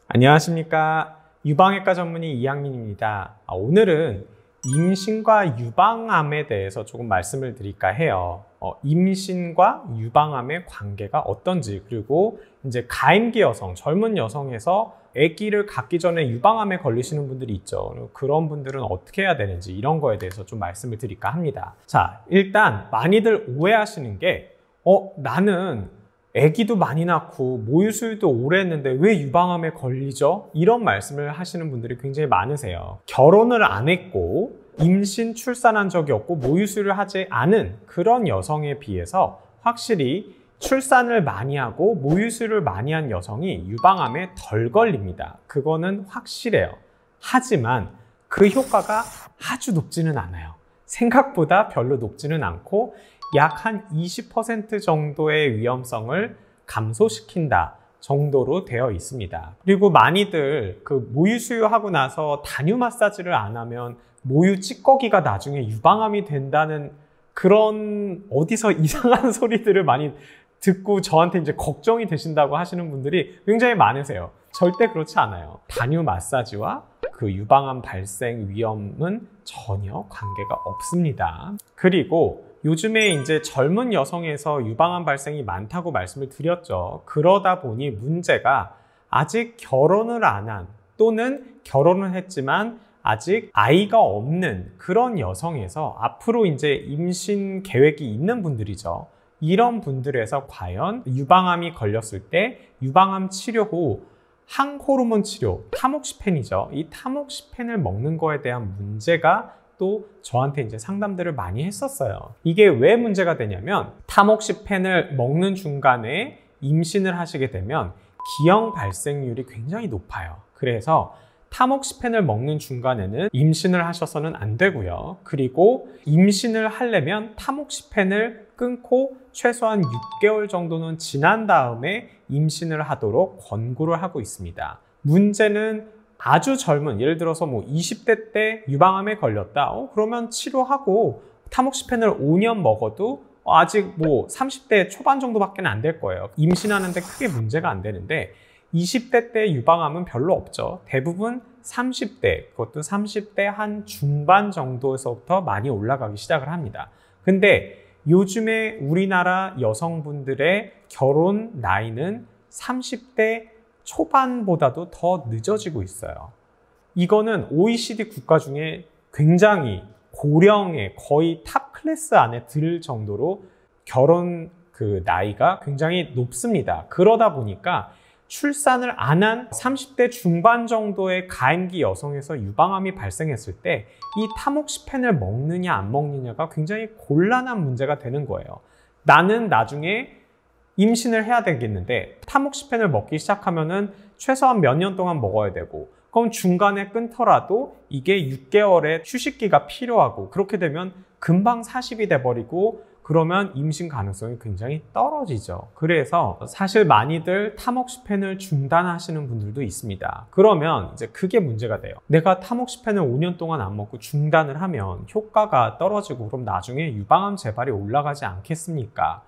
안녕하십니까. 유방외과 전문의 이양민입니다. 오늘은 임신과 유방암에 대해서 조금 말씀을 드릴까 해요. 임신과 유방암의 관계가 어떤지, 그리고 이제 가임기 여성, 젊은 여성에서 아기를 갖기 전에 유방암에 걸리시는 분들이 있죠. 그런 분들은 어떻게 해야 되는지, 이런 거에 대해서 좀 말씀을 드릴까 합니다. 자, 일단 많이들 오해하시는 게 나는 아기도 많이 낳고 모유 수유도 오래 했는데 왜 유방암에 걸리죠? 이런 말씀을 하시는 분들이 굉장히 많으세요. 결혼을 안 했고 임신, 출산한 적이 없고 모유 수유를 하지 않은 그런 여성에 비해서 확실히 출산을 많이 하고 모유 수유를 많이 한 여성이 유방암에 덜 걸립니다. 그거는 확실해요. 하지만 그 효과가 아주 높지는 않아요. 생각보다 별로 높지는 않고 약 한 20% 정도의 위험성을 감소시킨다 정도로 되어 있습니다. 그리고 많이들 그 모유 수유하고 나서 단유 마사지를 안 하면 모유 찌꺼기가 나중에 유방암이 된다는 그런 어디서 이상한 소리들을 많이 듣고 저한테 이제 걱정이 되신다고 하시는 분들이 굉장히 많으세요. 절대 그렇지 않아요. 단유 마사지와 그 유방암 발생 위험은 전혀 관계가 없습니다. 그리고 요즘에 이제 젊은 여성에서 유방암 발생이 많다고 말씀을 드렸죠. 그러다 보니 문제가 아직 결혼을 안 한 또는 결혼을 했지만 아직 아이가 없는 그런 여성에서 앞으로 이제 임신 계획이 있는 분들이죠. 이런 분들에서 과연 유방암이 걸렸을 때 유방암 치료 후 항호르몬 치료, 타목시펜이죠. 이 타목시펜을 먹는 거에 대한 문제가 또 저한테 이제 상담들을 많이 했었어요. 이게 왜 문제가 되냐면 타목시펜을 먹는 중간에 임신을 하시게 되면 기형 발생률이 굉장히 높아요. 그래서 타목시펜을 먹는 중간에는 임신을 하셔서는 안 되고요. 그리고 임신을 하려면 타목시펜을 끊고 최소한 6개월 정도는 지난 다음에 임신을 하도록 권고를 하고 있습니다. 문제는 아주 젊은, 예를 들어서 뭐 20대 때 유방암에 걸렸다. 그러면 치료하고 타목시펜을 5년 먹어도 아직 뭐 30대 초반 정도밖에 안 될 거예요. 임신하는데 크게 문제가 안 되는데 20대 때 유방암은 별로 없죠. 대부분 30대, 그것도 30대 한 중반 정도에서부터 많이 올라가기 시작을 합니다. 근데 요즘에 우리나라 여성분들의 결혼 나이는 30대 초반보다도 더 늦어지고 있어요. 이거는 OECD 국가 중에 굉장히 고령의 거의 탑 클래스 안에 들 정도로 결혼 그 나이가 굉장히 높습니다. 그러다 보니까 출산을 안 한 30대 중반 정도의 가임기 여성에서 유방암이 발생했을 때 이 타목시펜을 먹느냐 안 먹느냐가 굉장히 곤란한 문제가 되는 거예요. 나는 나중에 임신을 해야 되겠는데 타목시펜을 먹기 시작하면은 최소한 몇 년 동안 먹어야 되고, 그럼 중간에 끊더라도 이게 6개월의 휴식기가 필요하고, 그렇게 되면 금방 40이 돼버리고 그러면 임신 가능성이 굉장히 떨어지죠. 그래서 사실 많이들 타목시펜을 중단하시는 분들도 있습니다. 그러면 이제 그게 문제가 돼요. 내가 타목시펜을 5년 동안 안 먹고 중단을 하면 효과가 떨어지고 그럼 나중에 유방암 재발이 올라가지 않겠습니까?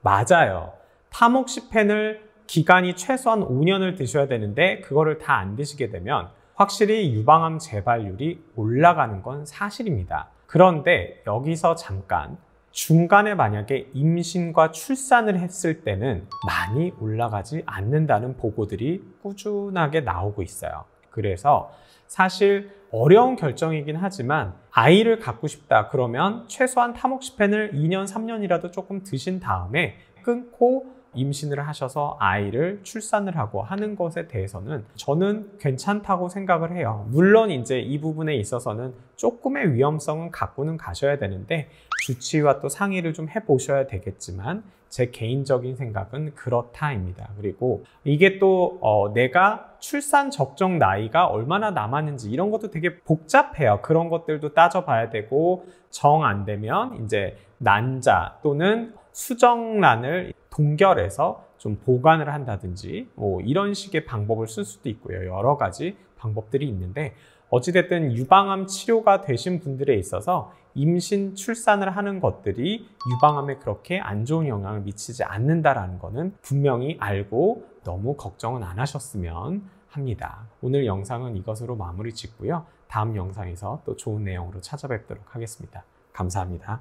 맞아요. 타목시펜을 기간이 최소한 5년을 드셔야 되는데 그거를 다 안 드시게 되면 확실히 유방암 재발률이 올라가는 건 사실입니다. 그런데 여기서 잠깐, 중간에 만약에 임신과 출산을 했을 때는 많이 올라가지 않는다는 보고들이 꾸준하게 나오고 있어요. 그래서 사실 어려운 결정이긴 하지만 아이를 갖고 싶다 그러면 최소한 타목시펜을 2년, 3년이라도 조금 드신 다음에 끊고 임신을 하셔서 아이를 출산을 하고 하는 것에 대해서는 저는 괜찮다고 생각을 해요. 물론 이제 이 부분에 있어서는 조금의 위험성은 갖고는 가셔야 되는데 주치의와 또 상의를 좀 해보셔야 되겠지만 제 개인적인 생각은 그렇다입니다. 그리고 이게 또 내가 출산 적정 나이가 얼마나 남았는지 이런 것도 되게 복잡해요. 그런 것들도 따져봐야 되고, 정 안 되면 이제 난자 또는 수정란을 동결해서 좀 보관을 한다든지 뭐 이런 식의 방법을 쓸 수도 있고요. 여러 가지 방법들이 있는데 어찌됐든 유방암 치료가 되신 분들에 있어서 임신, 출산을 하는 것들이 유방암에 그렇게 안 좋은 영향을 미치지 않는다라는 거는 분명히 알고 너무 걱정은 안 하셨으면 합니다. 오늘 영상은 이것으로 마무리 짓고요. 다음 영상에서 또 좋은 내용으로 찾아뵙도록 하겠습니다. 감사합니다.